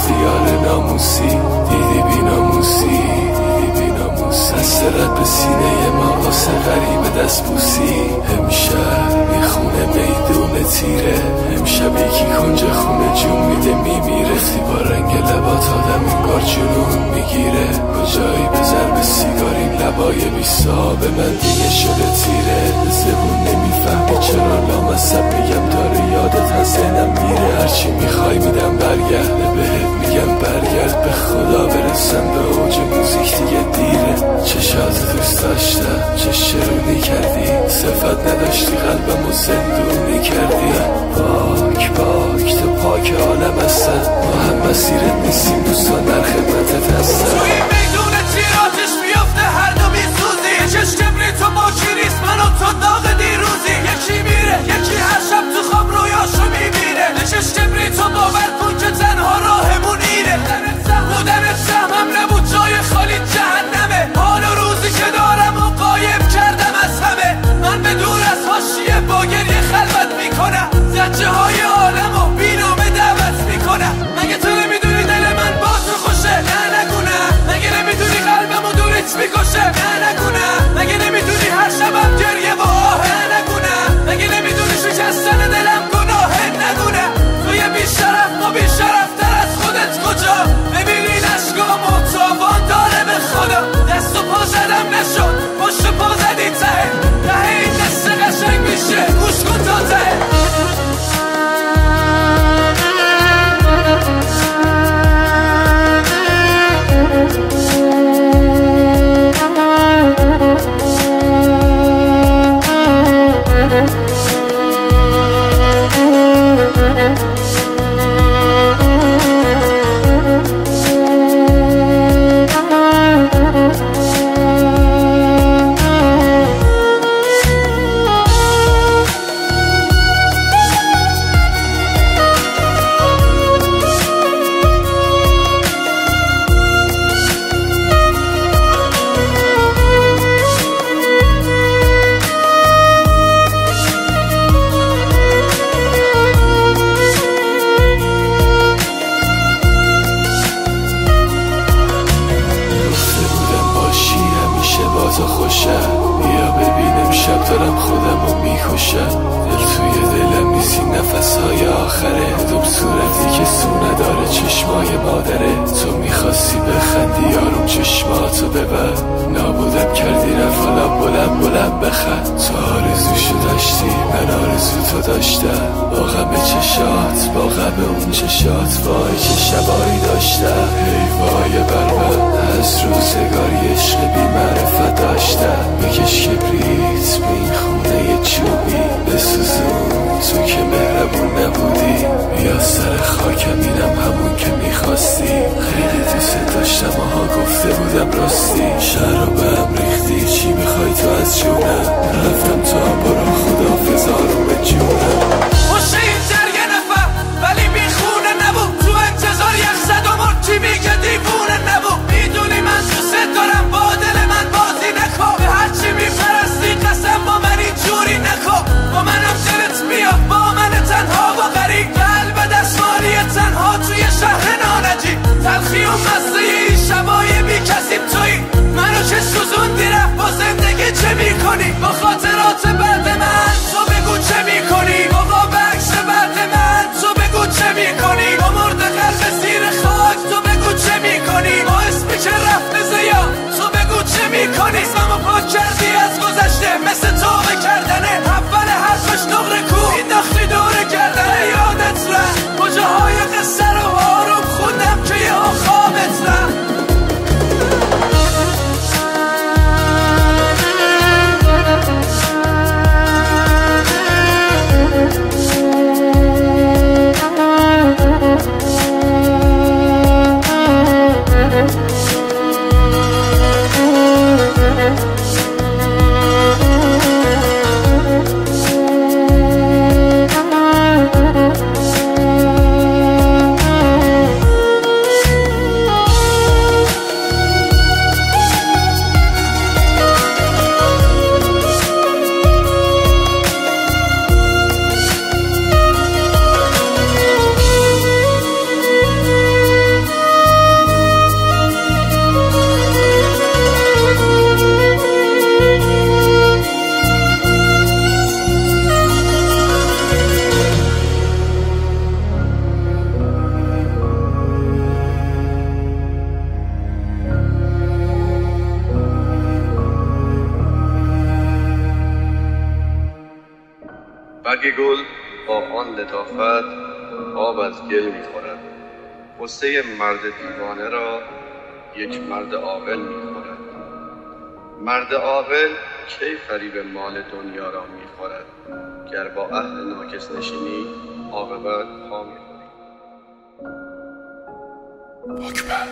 رفتی یار ناموسی، دیدی بی ناموسی، دست رد به سینه ما واسه غریب دست بوسی. امشب میخونه میدون تیره، امشب یکی کنج خونه جون میده میمیره. با رنگ لبات آدم انگار جنون میگیره، کجایی بزر به سیگار این لبای بیسا به من دیگه شده تیره. زبون نمیفهمی چرا لامصب میگم داره یادت از ذهنم میره. هرچی میخوای میدم برگرده بهت میگم برگرد، به خدا برسم به اوج موزیک دیگه دیره. چشات دوست داشتم چه شرونی کردی، صفت نداشتی قلبمو زندونی کردی. پاک پاک تو پاک عالم هستن، ما هم مسیرت نیستیم دوستان در خدمتت هستن. توی میدون تیراتش میافته هر دو میسوزی، چشم کبری تو باکی نیست من و تو داغ دیروزی. یکی میره یکی هر شب تو خواب رویاشو میبینه، چشم کبری تو باور کن که تنها راهمون اینه. بودنت سهمم نبود جای خالی جهنمه، حال و روزی که دارم و قایم کردم از همه. من به دور از حاشیه با گریه خلوت میکنم، زجه های عالم و بینامه دعوت میکنم. مگه تو نمیدونی دل من با تو خوشه؟ نه نگونم. مگه نمیدونی قلبم و دورت میکشه؟ نه نگونم. مگه نمیدونی هر شبم گریه و آهه؟ نگونم. مگه نمیدونی شکستن دلم گناهه؟ نگونم. توی بیشرف ما بیشرفتر از خودت کجا؟ ببینی نشگامو تاوان داره به خدا. دست و پا زدم نشد پشت پا زدی ته این دست قشنگ میشه گوش کن تا ته. بیا ببینم شب دارم خودمو میکشم، دل توی دلم نیست این نفسهای آخره. دوم صورتی که سو نداره چشمای مادره، تو میخواستی بخندی یارم چشماتو ببر. نابودم کردی رفت حالا بلند بلند بخند. تو آرزوشو داشتی من آرزو تو داشتم، با غم چشات با غم اون چشات. وای چه شبایی داشتم ای وای بربر، از روزگاری عشق بی معرفت داشتم. بکش کبریت بین خونه چوبی بسوزون تو که مهربون نبودی. بیا سر خاکم اینم همون که میخواستی. خیلی دوست داشتم آها گفته بودم راستی. شهر رو به هم ریختی چی میخوای تو از جونم؟ رفتم تو هم برو خداحافظ آروم جونم. باشه این جرگه نفر ولی بیخونه نبود، تو انتظار یخ زد و مرد چی میگه دیوونه نبود. میدونی من دوست دارم با دل من بازی نکن، به هرچی میپرستی قسم با من اینجوری نکن. با منم دلت میاد با من تنها و غریب، قلب دستمالی تنها توی شهر نانجی. تلخی و مزه این شبای بی کسیم توی منو که سوزوندی رفت با زندگی چه میکنی؟ با خاطرات بعد من تو بگو چه میکنی؟ بابا بکس بعد من تو بگو چه میکنی؟ با مرد قلب زیر خاک تو بگو چه میکنی؟ با اسمی که رفت زیاد تو بگو چه میکنی؟ اسممو پاک کردی از گذشته مثل توبه کردنه، اول حرفش نقره کو انداختی دوره کردنه. یادت رفت کجاهای قصه رو آروم خوندم که یه خوابت رفت. برگ گل با آن لطافت آب از گل می‌خورد. غصه مرد دیوانه را یک مرد عاقل می‌خورد. مرد عاقل کی فریب مال دنیا را می‌خورد؟ گر با اهل ناکس نشینی عاقبت پا می‌خوری. اکبر